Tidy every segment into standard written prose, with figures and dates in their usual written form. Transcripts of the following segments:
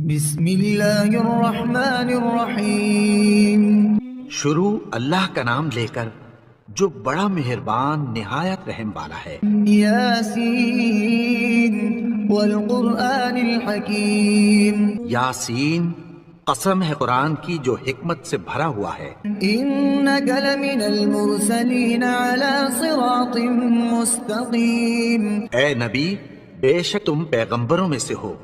بسم اللہ الرحمن الرحیم۔ شروع اللہ کا نام لے کر جو بڑا مہربان نہایت رحم والا ہے۔ یاسین والقرآن الحکیم۔ یاسین، قسم ہے قرآن کی جو حکمت سے بھرا ہوا ہے۔ انک لمن المرسلین علی صراط مستقیم۔ اے نبی، بے شک تم پیغمبروں میں سے ہو،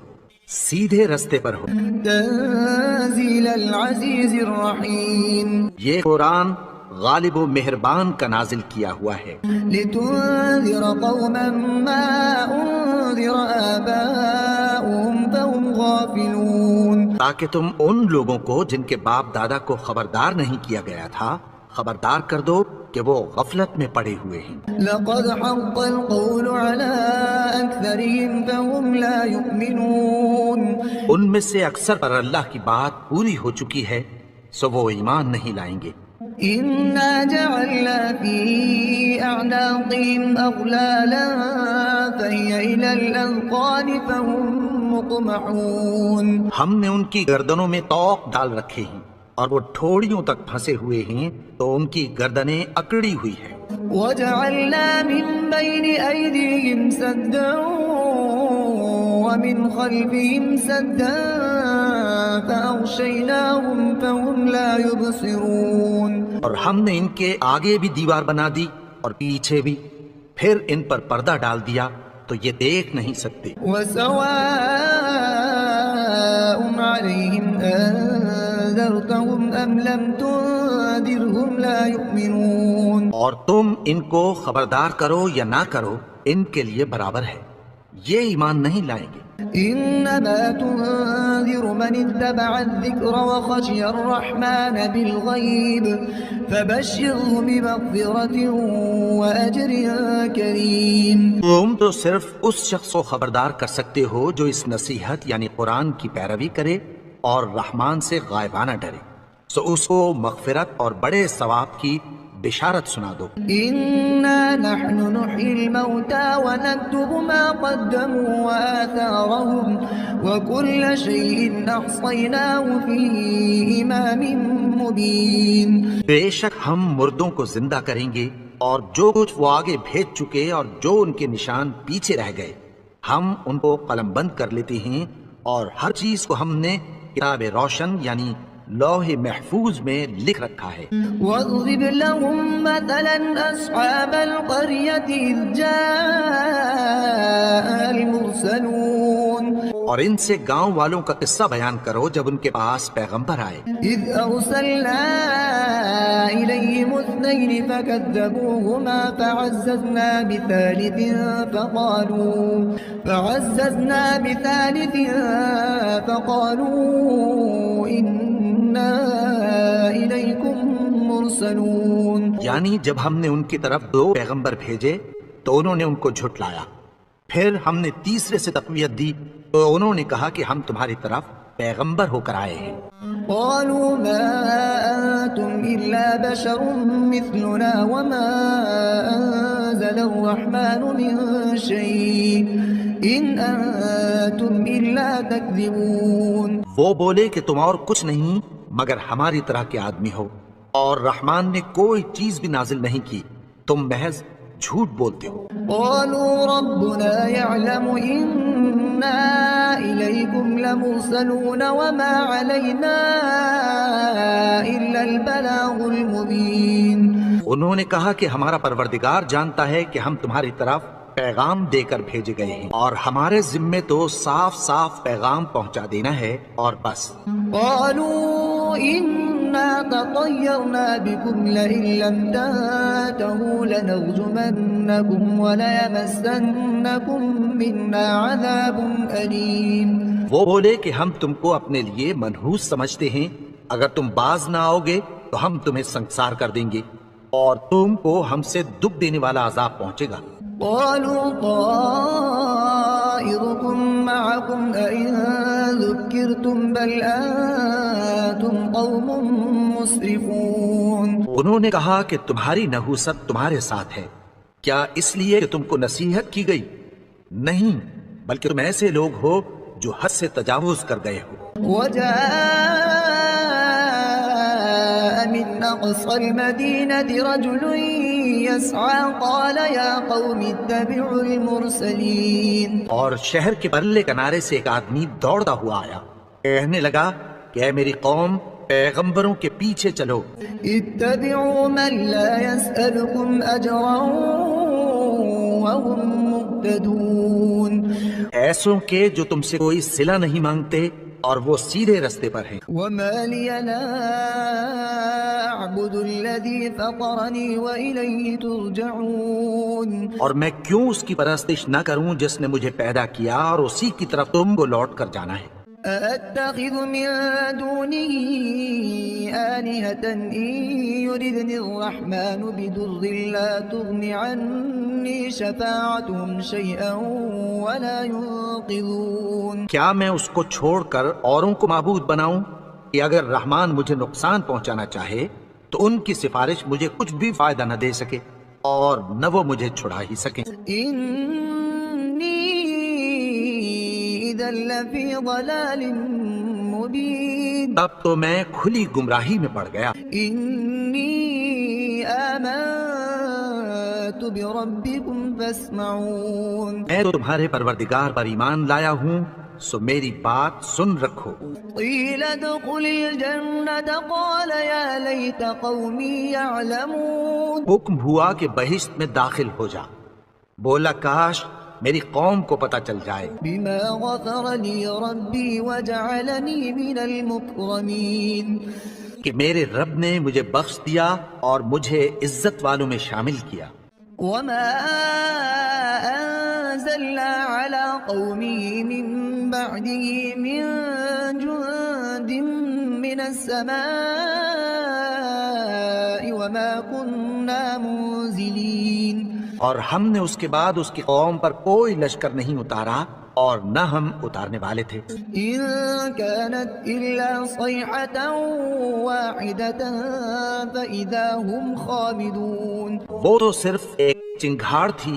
سیدھے رستے پر ہو۔ تنزیل العزیز الرحیم۔ یہ قرآن غالب و مہربان کا نازل کیا ہوا ہے۔ لتنذر قوما ما انذر آباؤهم فهم غافلون۔ تاکہ تم ان لوگوں کو جن کے باپ دادا کو خبردار نہیں کیا گیا تھا خبردار کر دو کہ وہ غفلت میں پڑے ہوئے ہیں۔ لقد حق القول على أكثرهم فهم لا يؤمنون۔ ان میں سے اکثر پر اللہ کی بات پوری ہو چکی ہے سو وہ ایمان نہیں لائیں گے۔ إنا جعلنا في أعناقهم أغلالا فهي إلى الأذقان فهم مقمحون۔ ہم نے ان کی گردنوں میں طوق ڈال رکھے ہیں اور وہ ٹھوڑیوں تک پھنسے ہوئے ہیں تو ان کی گردنیں اکڑی ہوئی ہیں۔ وجعلنا من بين أيديهم سدا ومن خلفهم سدا فأغشيناهم فهم لا يبصرون۔ اور ہم نے ان کے آگے بھی دیوار بنا دی اور پیچھے بھی، پھر ان پر پردہ ڈال دیا تو یہ دیکھ نہیں سکتے۔ وسواء عليهم أنذرتهم أم لم تنذرهم لا يؤمنون۔ اور تم ان کو خبردار کرو یا نہ کرو ان کے لیے برابر ہے، یہ ایمان نہیں لائیں گے۔ إنما تنذر من اتبع الذكر وخشي الرحمن بالغيب فبشره بمغفرة وأجر كريم۔ تم تو صرف اس شخص کو خبردار کر سکتے ہو جو اس نصیحت یعنی قرآن کی پیروی کرے اور رحمان سے غائبانہ ڈرے، سو اس کو مغفرت اور بڑے ثواب کی بشارت سنا دو۔ إنا نحن نحيي الموتى ونكتب ما قدموا وآثارهم وكل شيء أحصيناه في إمام مبين۔ بے شک ہم مردوں کو زندہ کریں گے اور جو کچھ وہ آگے بھیج چکے اور جو ان کے نشان پیچھے رہ گئے ہم ان کو قلم بند کر لیتے ہیں، اور ہر چیز کو ہم نے کتاب روشن یعنی لوح محفوظ میں لکھ رکھا ہے۔ واضرب لهم مثلا أصحاب القرية إذ جاء المرسلون۔ اور ان سے گاؤں والوں کا قصہ بیان کرو جب ان کے پاس پیغمبر آئے۔ إذ أرسلنا إليهم اثنين فكذبوهما فعززنا بثالث فقالوا إنا إليكم مرسلون۔ یعنی جب ہم نے ان کی طرف دو پیغمبر بھیجے تو انہوں نے ان کو جھٹلایا، پھر ہم نے تیسرے سے تقویت دی تو انہوں نے کہا کہ ہم تمہاری طرف پیغمبر ہو کر آئے ہیں۔ قالوا ما أنتم إلا بشر مثلنا وما أنزل الرحمن من شيء إن أنتم إلا تكذبون۔ وہ بولے کہ تم اور کچھ نہیں مگر ہماری طرح کے آدمی ہو، اور رحمان نے کوئی چیز بھی نازل نہیں کی، تم محض جھوٹ بولتے ہو۔ قالوا ربنا يعلم إنا إليكم لمرسلون وما علينا إلا البلاغ المبين۔ انہوں نے کہا کہ ہمارا پروردگار جانتا ہے کہ ہم تمہاری طرف پیغام دے کر بھیجے گئے ہیں، اور ہمارے ذمے تو صاف صاف پیغام پہنچا دینا ہے اور بس۔ قالوا إنا تطيرنا بكم لئن لم تنتهوا لنرجمنكم وليمسنكم منا عذاب أليم۔ وہ بولے کہ ہم تم کو اپنے لیے منحوس سمجھتے ہیں، اگر تم باز نہ آؤ گے تو ہم تمہیں سنسار کر دیں گے اور تم کو ہم سے دکھ دینے والا عذاب پہنچے گا۔ قالوا طائركم معكم أئن ذكرتم بل أنتم قوم مسرفون۔ انہوں نے کہا کہ تمہاری نحوست تمہارے ساتھ ہے، کیا اس لیے کہ تم کو نصیحت کی گئی؟ نہیں، بلکہ تم ایسے لوگ ہو جو حد سے تجاوز کر گئے ہو۔ وجاء من أقصى المدينة رجل يسعى قال يا قوم اتبعوا المرسلين. اور شہر کے پرلے کنارے سے ایک آدمی دوڑتا ہوا آیا، کہنے لگا کہ اے میری قوم، پیغمبروں کے پیچھے چلو. اتبعوا من لا يسألكم أجرا وهم مهتدون. ایسوں کے جو تم سے کوئی صلہ نہیں مانگتے اور وہ سیدھے رستے پر ہیں. وما لي لا أعبد الذي فطرني وإليه ترجعون. اور میں کیوں اس کی پرستش نہ کروں جس نے مجھے پیدا کیا اور اسی کی طرف تم کو لوٹ کر جانا ہے. أأتخذ من دونه آلهة إن يردني الرحمن بضر لا تغن عني شفاعتهم شيئا ولا ينقذون. کیا میں اس کو چھوڑ کر اوروں کو معبود بناؤں کہ اگر رحمان مجھے نقصان پہنچانا چاہے تو ان کی سفارش مجھے کچھ بھی فائدہ نہ دے سکے اور نہ وہ مجھے چھڑا ہی سکیں. إذا لفي ضلال مبين. اب تو میں کھلی گمراہی میں پڑ گیا. إني آمنت بربكم فاسمعون. میں تو تمہارے پروردگار پر ایمان لایا ہوں، سو میری بات سن رکھو. قيل ادخل الجنة قال يا ليت قومي يعلمون. حکم ہوا کہ بہشت میں داخل ہو جا. بولا کاش میری قوم کو پتہ چل جائے بما غفر لي ربي وجعلني من المكرمين. کہ میرے رب نے مجھے بخش دیا اور مجھے عزت والوں میں شامل کیا. وما أنزلنا على قومه من بعده من جند من السماء وما كنا منزلين. اور ہم نے اس کے بعد اس کی قوم پر کوئی لشکر نہیں اتارا اور نہ ہم اتارنے والے تھے. إن كانت إلا صيحة واحدة فإذا هم خامدون. وہ تو صرف ایک چنگھاڑ تھی،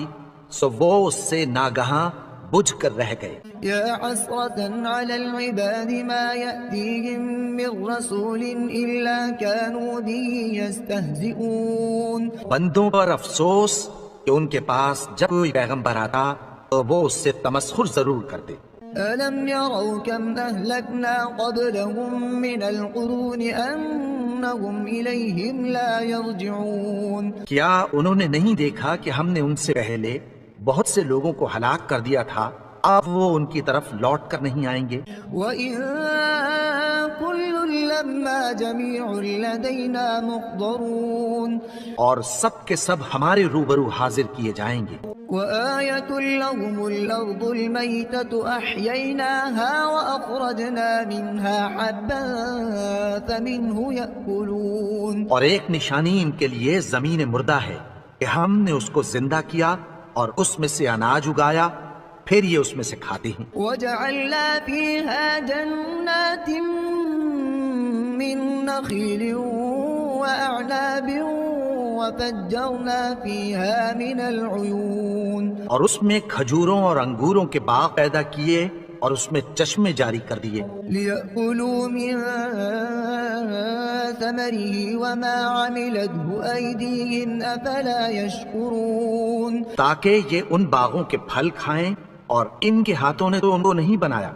سو وہ اس سے ناگہاں بجھ کر رہ گئے. يا حسرة على العباد ما يأتيهم من رسول إلا كانوا به يستهزئون. بندوں پر افسوس کہ ان کے پاس جب کوئی پیغمبر آتا تو وہ اس سے تمسخر ضرور کرتے. ألم يروا كم أهلكنا قبلهم من القرون أنهم إليهم لا يرجعون. کیا انہوں نے نہیں دیکھا کہ ہم نے ان سے پہلے بہت سے لوگوں کو ہلاک کر دیا تھا، اب وہ ان کی طرف لوٹ کر نہیں آئیں گے. وَإِن كُلٌّ لَمَّا جَمِيعٌ لَدَيْنَا مُحْضَرُونَ. اور سب کے سب ہمارے روبرو حاضر کیے جائیں گے. وَآيَةٌ لَهُمُ الْأَرْضُ الْمَيْتَةُ أَحْيَيْنَاهَا وَأَخْرَجْنَا مِنْهَا حَبًّا فَمِنْهُ يَأْكُلُونَ. اور ایک نشانی ان کے لیے زمین مردہ ہے کہ ہم نے اس کو زندہ کیا اور اس میں سے اناج اگایا، پھر یہ اس میں سے کھاتے ہیں. وَجَعَلْنَا فِيهَا جَنَّاتٍ مِّن نَخِيلٍ وَأَعْنَابٍ وَفَجَّرْنَا فِيهَا مِنَ الْعُيُونِ. اور اس میں کھجوروں اور انگوروں کے باغ پیدا کیے اور اس میں چشمے جاری کر دیے. لِيَأْكُلُوا مِن ثَمَرِهِ وَمَا عَمِلَتْهُ أَيْدِيهِمْ أَفَلَا يَشْكُرُونَ. تاکہ یہ ان باغوں کے پھل کھائیں اور ان کے ہاتھوں نے تو ان کو نہیں بنایا،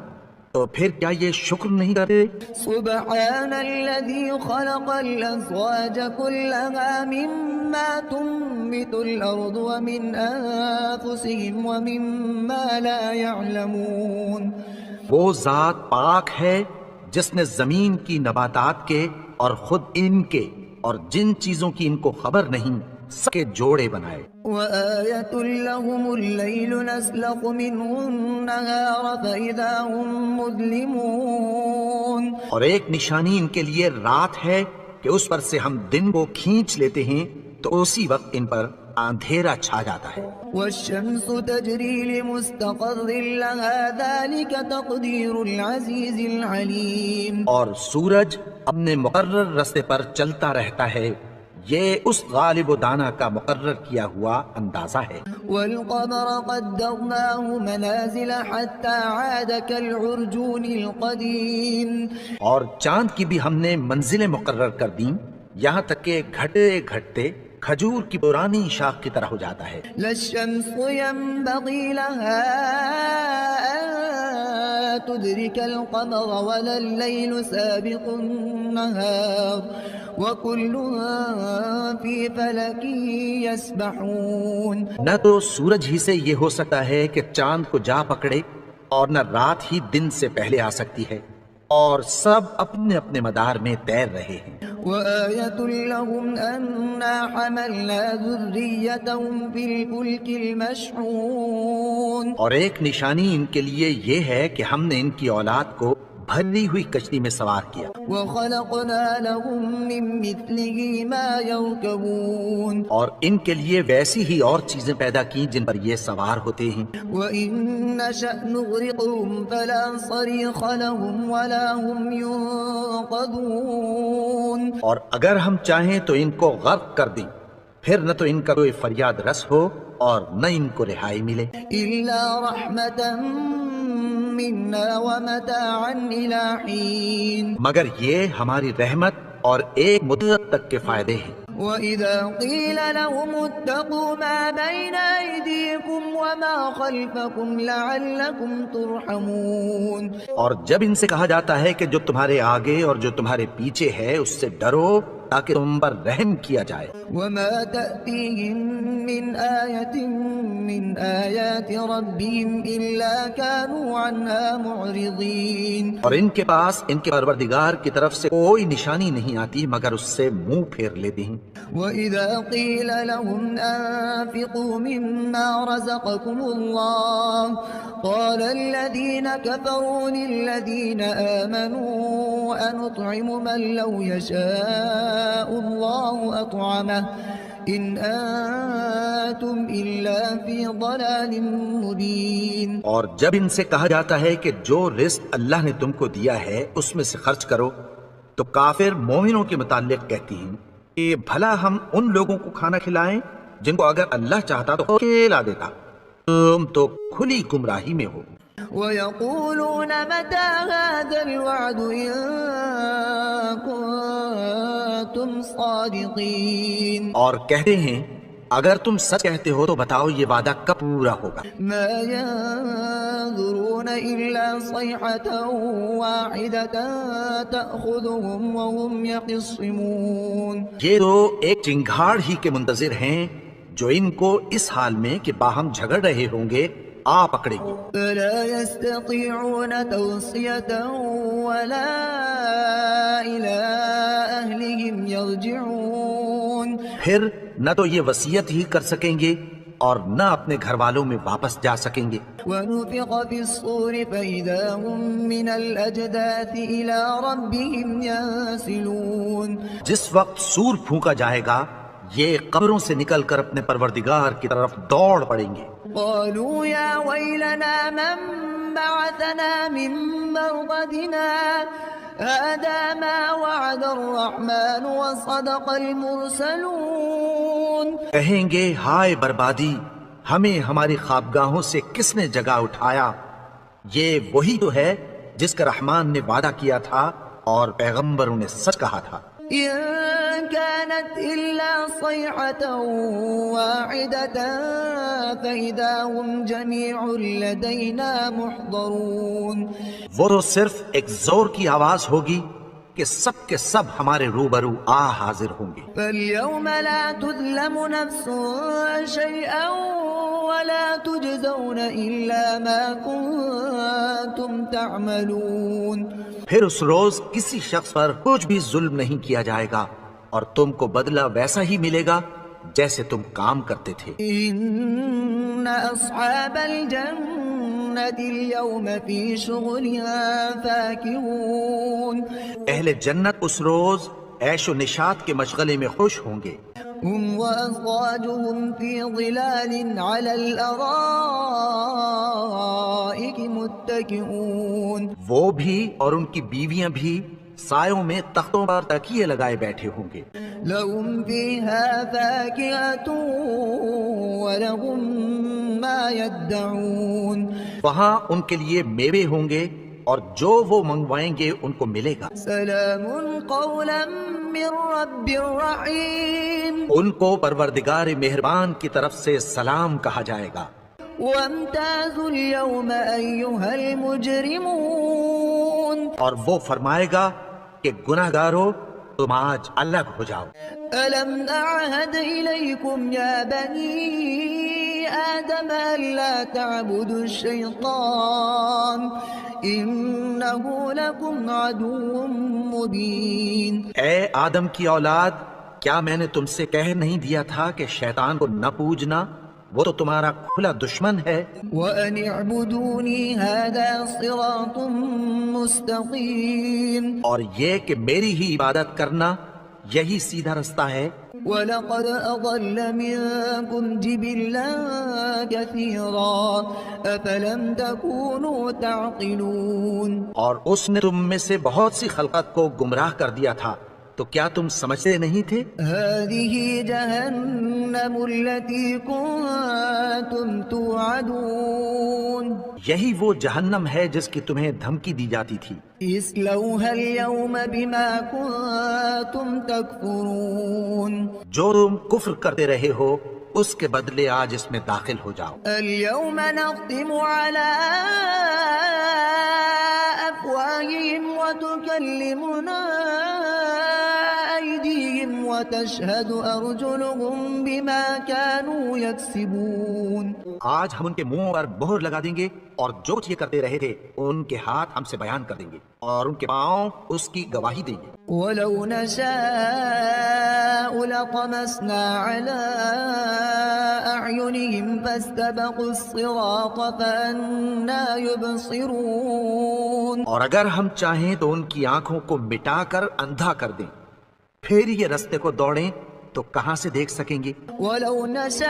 تو پھر کیا یہ شکر نہیں کرتے؟ سبحان الذي خلق الأزواج كلها مما تنبت الأرض ومن أنفسهم ومما لا يعلمون. وہ ذات پاک ہے جس نے زمین کی نباتات کے اور خود ان کے اور جن چیزوں کی ان کو خبر نہیں سب کے جوڑے بنائے. وآية لهم الليل نسلخ منه النهار فإذا هم مظلمون. اور ایک نشانی ان کے لیے رات ہے کہ اس پر سے ہم دن کو کھینچ لیتے ہیں تو اسی وقت ان پر اندھیرا چھا جاتا ہے. والشمس تجري لمستقر لها ذلك تقدير العزيز العليم. اور سورج اپنے مقرر راستے پر چلتا رہتا ہے، یہ اس غالب و دانا کا مقرر کیا ہوا اندازہ ہے۔ والقمر قدرناه منازل حتى عاد كالعرجون القديم اور چاند کی بھی ہم نے منزلیں مقرر کر دیں یہاں تک کہ گھٹتے گھٹتے کھجور کی پرانی شاخ کی طرح ہو جاتا ہے۔ لا الشمس ينبغي لها أن تدرك القمر ولا الليل سابق النهار وكل في فلك يسبحون۔ نہ تو سورج ہی سے یہ ہو سکتا ہے کہ چاند کو جا پکڑے اور نہ رات ہی دن سے پہلے آ سکتی ہے، اور سب اپنے اپنے مدار میں تیر رہے ہیں۔ وآية لهم أنا حملنا ذريتهم في الفلك المشحون۔ اور ایک نشانی ان کے لیے یہ ہے کہ ہم نے ان کی اولاد کو بھری ہوئی کشتی میں سوار کیا، وخلقنا لهم من مثله ما يركبون۔ اور ان کے لیے ویسی ہی اور چیزیں پیدا کی جن پر یہ سوار ہوتے ہیں۔ وإن نشأ نغرقهم فلا صريخ لهم ولا هم ينقذون۔ اور اگر ہم چاہیں تو ان کو غرق کر دیں، پھر نہ تو ان کا کوئی فریاد رس ہو اور نہ ان کو رہائی ملے۔ إلا رحمة منا ومتاعا إلى حين۔ مگر یہ ہماری رحمت اور ایک مدت تک کے فائدے ہیں۔ وإذا قيل لهم اتقوا ما بين أيديكم وما خلفكم لعلكم ترحمون۔ اور جب ان سے کہا جاتا ہے کہ جو تمہارے آگے اور جو تمہارے پیچھے ہے اس سے ڈرو تاکہ تم پر رحم کیا جائے۔ وما تأتيهم من آية من آيات ربهم إلا كانوا عنها معرضين۔ اور ان کے پاس ان کے پروردگار کی طرف سے کوئی نشانی نہیں آتی مگر اس سے منہ پھیر لیتے ہیں۔ وإذا قيل لهم أنفقوا مما رزقكم الله قال الذين كفروا للذين آمنوا أنطعم من لو يشاء الله أطعمه إن أنتم إلا في ضلال مبين۔ اور جب ان سے کہا جاتا ہے کہ جو رزق اللہ نے تم کو دیا ہے اس میں سے خرچ کرو تو کافر مومنوں کے متعلق کہتی ہیں کہ بھلا ہم ان لوگوں کو کھانا کھلائیں جن کو اگر اللہ چاہتا تو کھلا دیتا، تم تو کھلی گمراہی میں ہو۔ ويقولون متى هذا الوعد إن كنتم صادقين۔ اور کہتے ہیں اگر تم سچ کہتے ہو تو بتاؤ یہ وعدہ کب پورا ہوگا۔ ما ينظرون إلا صيحة واحدة تأخذهم وهم يخصمون۔ یہ تو ایک چنگھاڑ ہی کے منتظر ہیں جو ان کو اس حال میں کہ باہم جھگڑ رہے ہوں گے آ پکڑے گی۔ فلا يستطيعون توصية ولا إلى أهلهم يرجعون۔ پھر نہ تو یہ وصیت ہی کر سکیں گے اور نہ اپنے گھر والوں میں واپس جا سکیں گے۔ ونفخ في الصور فإذا هم من الأجداث إلى ربهم ينسلون۔ جس وقت سور پھونکا جائے گا یہ قبروں سے نکل کر اپنے پروردگار کی طرف دوڑ پڑیں گے۔ قالوا يا ويلنا من بعثنا من مرقدنا هذا ما وعد الرحمن وصدق المرسلون۔ کہیں گے ہائے بربادی، ہمیں ہماری خوابگاہوں سے کس نے جگا اٹھایا، یہ وہی تو ہے جس کا رحمان نے وعدہ کیا تھا اور پیغمبروں نے سچ کہا تھا۔ إن كانت إلا صيحة واحدة فإذا هم جميع لدينا محضرون۔ وہ تو صرف ایک زور کی آواز ہوگی کہ سب کے سب ہمارے روبرو حاضر ہوں گے۔ فاليوم لا تظلم نفس شيئا ولا تجزون إلا ما كنتم تعملون۔ پھر اس روز کسی شخص پر کچھ بھی ظلم نہیں کیا جائے گا اور تم کو بدلہ ویسا ہی ملے گا جیسے تم کام کرتے تھے۔ إن أصحاب الجنة اليوم في شغلها فاكهون۔ اہل جنت اس روز عیش و نشاط کے مشغلے میں خوش ہوں گے۔ هم وأزواجهم في ظلال على الأرائك متكئون۔ وہ بھی اور ان کی بیویاں بھی سایوں میں تختوں پر تکیے لگائے بیٹھے ہوں گے۔ لهم فيها فاكهة ولهم ما يدعون وہاں ان کے لیے میوے ہوں گے اور جو وہ منگوائیں گے ان کو ملے گا۔ سلام قولا من رب رحیم ان کو پروردگار مہربان کی طرف سے سلام کہا جائے گا۔ وامتازوا اليوم أيها المجرمون اور وہ فرمائے گا کہ گناہگارو تم آج الگ ہو جاؤ۔ ألم أعهد إليكم يا بني آدم ألا تعبدوا الشيطان إنه لكم عدو مبين اے آدم کی اولاد، کیا میں نے تم سے کہہ نہیں دیا تھا کہ شیطان کو نہ پوجنا، وہ تو تمہارا کھلا دشمن ہے۔ وأن اعبدوني هذا صراط مستقيم اور یہ کہ میری ہی عبادت کرنا یہی سیدھا رستہ ہے۔ وَلَقَدْ أَضَلَّ مِنكُمْ جِبِلًّا كَثِيرًا أَفَلَمْ تَكُونُوا تَعْقِلُونَ اور اس نے تم میں سے بہت سی خلقت کو گمراہ کر دیا تھا، تو کیا تم سمجھتے نہیں تھے؟ هَذِهِ جَهَنَّمُ الَّتِي كُنتُمْ تُوعَدُونَ یہی وہ جہنم ہے جس کی تمہیں دھمکی دی جاتی تھی۔ اصلوها اليوم بما كنتم تكفرون جو تم کفر کرتے رہے ہو اس کے بدلے آج اس میں داخل ہو جاؤ۔ اليوم نختم على أفواههم وتكلمنا أيديهم وتشهد أرجلهم بما كانوا يكسبون آج ہم ان کے منہ پر مہر لگا دیں گے اور جو یہ کرتے رہے تھے ان کے ہاتھ ہم سے بیان کر دیں گے اور ان کے پاؤں اس کی گواہی دیں گے۔ وَلَوْ نَشَاءُ لَطَمَسْنَا عَلَىٰ أَعْيُنِهِمْ فَاسْتَبَقُوا الصِّرَاطَ فَأَنَّىٰ يُبْصِرُونَ اور اگر ہم چاہیں تو ان کی آنکھوں کو مٹا کر اندھا کر دیں، پھر یہ رستے کو دوڑیں تو کہاں سے دیکھ سکیں گے۔ وَلَوْ نَشَاءُ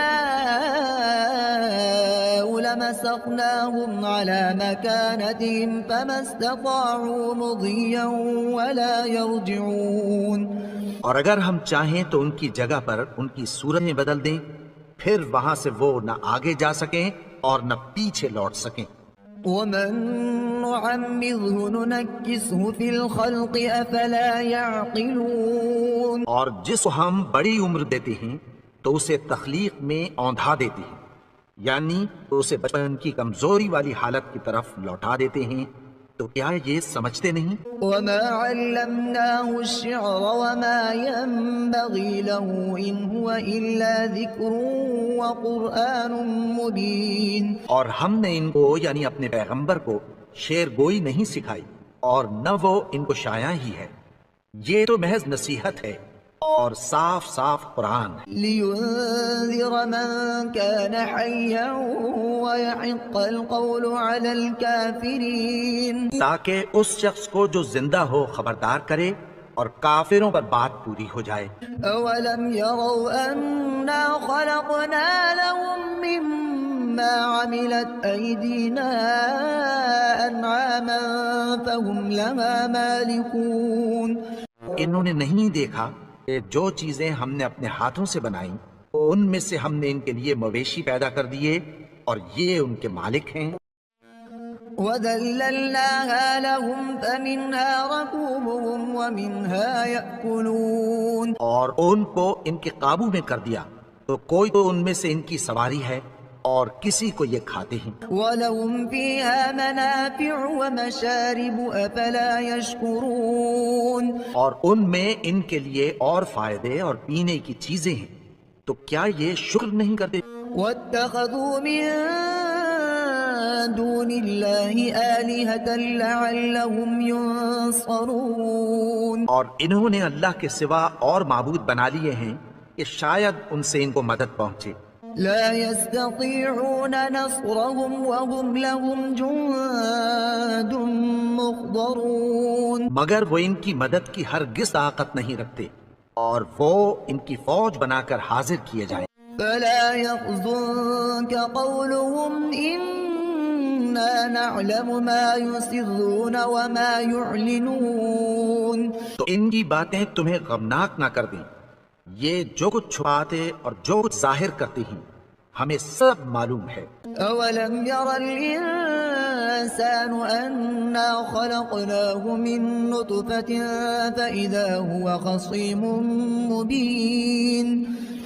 لَمَسَخْنَاهُمْ عَلَىٰ مَكَانَتِهِمْ فَمَا اسْتَطَاعُوا مُضِيًّا وَلَا يَرْجِعُونَ اور اگر ہم چاہیں تو ان کی جگہ پر ان کی صورتیں بدل دیں، پھر وہاں سے وہ نہ آگے جا سکیں اور نہ پیچھے لوٹ سکیں۔ وَمَن نُّعَمِّرْهُ نُنَكِّسْهُ فِي الْخَلْقِ أَفَلَا يَعْقِلُونَ اور جس کو ہم بڑی عمر دیتے ہیں تو اسے تخلیق میں اوندھا دیتے ہیں، یعنی اسے بچپن کی کمزوری والی حالت کی طرف لوٹا دیتے ہیں، تو کیا یہ سمجھتے نہیں؟ وَمَا عَلَّمْنَاهُ الشِّعْرَ وَمَا يَنبَغِي لَهُ إِنْ هُوَ إِلَّا ذِكْرٌ وَقُرْآنٌ مُبِينٌ اور ہم نے ان کو یعنی اپنے پیغمبر کو شعر گوئی نہیں سکھائی اور نہ وہ ان کو شایع ہی ہے، یہ تو محض نصیحت ہے اور صاف صاف قرآن ہے، لِيُنذِرَ مَن كَانَ حَيًّا وَيَحِقَّ الْقَوْلُ عَلَى الْكَافِرِينَ تاکہ اس شخص کو جو زندہ ہو خبردار کرے اور کافروں پر بات پوری ہو جائے۔ أَوَلَمْ يَرَوْا أَنَّا خَلَقْنَا لَهُم مِّمَّا عَمِلَتْ أَيْدِينَا أَنْعَامًا فَهُمْ لَهَا مَالِكُونَ انہوں نے نہیں دیکھا کہ جو چیزیں ہم نے اپنے ہاتھوں سے بنائیں ان میں سے ہم نے ان کے لیے مویشی پیدا کر دیے اور یہ ان کے مالک ہیں۔ وَذَلَّلْنَاهَا لَهُمْ فَمِنْهَا رَكُوبُهُمْ وَمِنْهَا يَأْكُلُونَ اور ان کو ان کے قابو میں کر دیا تو کوئی تو ان میں سے ان کی سواری ہے اور کسی کو یہ کھاتے ہیں۔ وَلَهُمْ فِيهَا مَنَافِعُ وَمَشَارِبُ أَفَلَا يَشْكُرُونَ اور ان میں ان کے لیے اور فائدے اور پینے کی چیزیں ہیں، تو کیا یہ شکر نہیں کرتے؟ وَاتَّخَذُوا مِن دُونِ اللَّهِ آلِهَةً لَعَلَّهُمْ يُنصَرُونَ اور انہوں نے اللہ کے سوا اور معبود بنا لیے ہیں کہ شاید ان سے ان کو مدد پہنچے۔ لا يستطيعون نصرهم وهم لهم جند محضرون مگر وہ ان کی مدد کی ہرگز طاقت نہیں رکھتے اور وہ ان کی فوج بنا کر حاضر کیے جائیں۔ فلا يحزنك قولهم إنا نعلم ما يسرون وما يعلنون تو ان کی باتیں تمہیں غمناک نہ کر دیں، یہ جو کچھ چھپاتے اور جو کچھ ظاہر کرتے ہیں ہمیں سب معلوم ہے۔ أولم ير الإنسان أنا خلقناه من نطفة فإذا هو خصيم مبين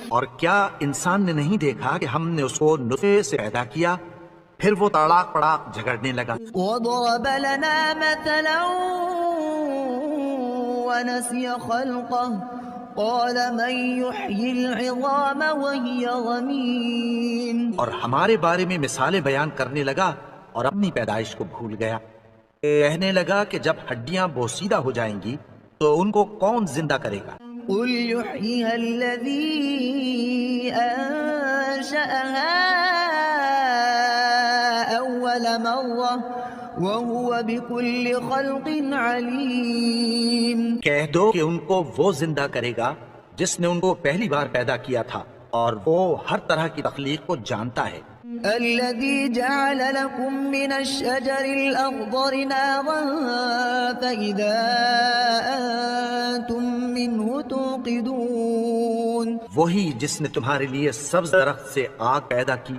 اور کیا انسان نے نہیں دیکھا کہ ہم نے اس کو نطفے سے پیدا کیا پھر وہ تڑاک پڑاک جھگڑنے لگا۔ وضرب لنا مثلا ونسي خلقه قال من يحيي العظام وهي رميم اور ہمارے بارے میں مثالیں بیان کرنے لگا اور اپنی پیدائش کو بھول گیا۔ کہنے لگا کہ جب ہڈیاں بوسیدہ ہو جائیں گی تو ان کو کون زندہ کرے گا؟ قل يحييها الذي أنشأها أول مرة وهو بكل خلق عليم کہہ دو کہ ان کو وہ زندہ کرے گا جس نے ان کو پہلی بار پیدا کیا تھا اور وہ ہر طرح کی تخلیق کو جانتا ہے۔ الذي جعل لكم من الشجر الأخضر نارا فإذا أنتم منه توقدون وہی جس نے تمہارے لیے سبز درخت سے آگ پیدا کی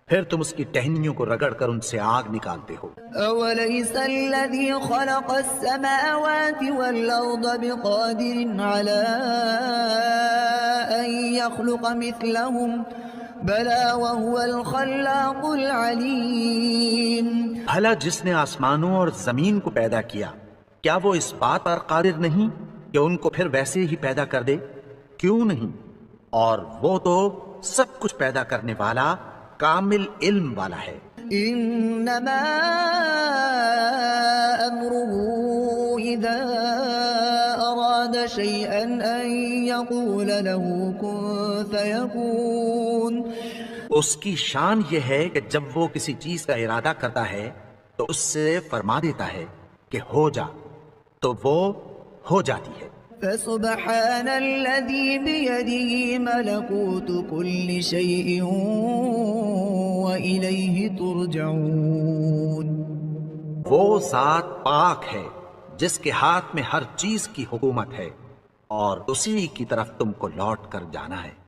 پھر تم اس کی ٹہنیوں کو رگڑ کر ان سے آگ نکالتے ہو۔ أوليس الذي خلق السماوات والأرض بقادر على أن يخلق مثلهم بلى وهو الخلاق العليم بھلا جس نے آسمانوں اور زمین کو پیدا کیا کیا وہ اس بات پر قادر نہیں کہ ان کو پھر ویسے ہی پیدا کر دے؟ کیوں نہیں؟ اور وہ تو سب کچھ پیدا کرنے والا کامل علم والا ہے۔ إنما أمره إذا أراد شيئا أن يقول له كن فيكون اس کی شان یہ ہے کہ جب وہ کسی چیز کا ارادہ کرتا ہے تو اس سے فرما دیتا ہے کہ ہو جا تو وہ ہو جاتی ہے۔ فسبحان الذي بيده ملكوت كل شيء وإليه ترجعون وہ ذات پاک ہے جس کے ہاتھ میں ہر چیز کی حکومت ہے اور اسی کی طرف تم کو لوٹ کر جانا ہے۔